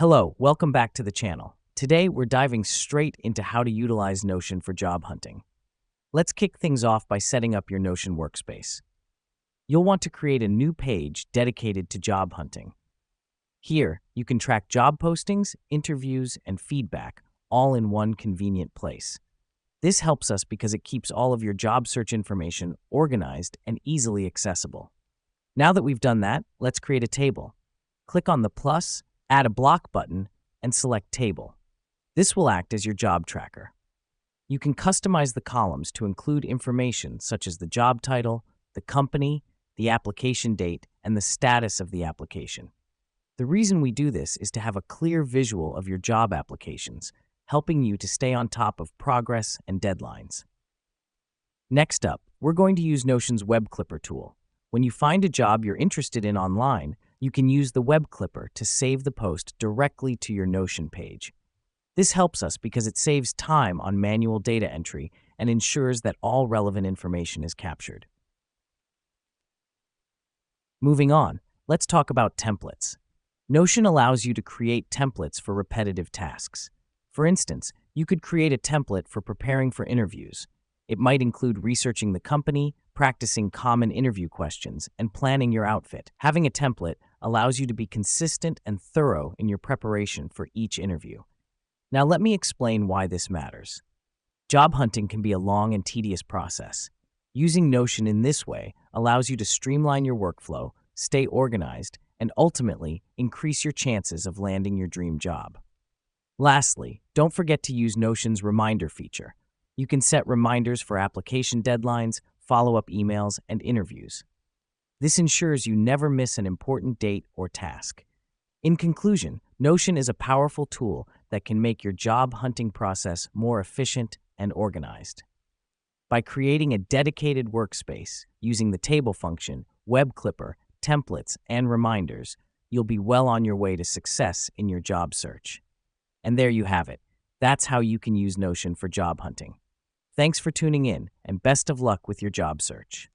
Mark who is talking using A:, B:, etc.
A: Hello, welcome back to the channel. Today, we're diving straight into how to utilize Notion for job hunting. Let's kick things off by setting up your Notion workspace. You'll want to create a new page dedicated to job hunting. Here, you can track job postings, interviews, and feedback, all in one convenient place. This helps us because it keeps all of your job search information organized and easily accessible. Now that we've done that, let's create a table. Click on the plus, add a block button, and select Table. This will act as your job tracker. You can customize the columns to include information such as the job title, the company, the application date, and the status of the application. The reason we do this is to have a clear visual of your job applications, helping you to stay on top of progress and deadlines. Next up, we're going to use Notion's Web Clipper tool. When you find a job you're interested in online, you can use the Web Clipper to save the post directly to your Notion page. This helps us because it saves time on manual data entry and ensures that all relevant information is captured. Moving on, let's talk about templates. Notion allows you to create templates for repetitive tasks. For instance, you could create a template for preparing for interviews. It might include researching the company, practicing common interview questions, and planning your outfit. Having a template allows you to be consistent and thorough in your preparation for each interview. Now let me explain why this matters. Job hunting can be a long and tedious process. Using Notion in this way allows you to streamline your workflow, stay organized, and ultimately increase your chances of landing your dream job. Lastly, don't forget to use Notion's reminder feature. You can set reminders for application deadlines, follow-up emails, and interviews. This ensures you never miss an important date or task. In conclusion, Notion is a powerful tool that can make your job hunting process more efficient and organized. By creating a dedicated workspace using the table function, Web Clipper, templates, and reminders, you'll be well on your way to success in your job search. And there you have it. That's how you can use Notion for job hunting. Thanks for tuning in, and best of luck with your job search.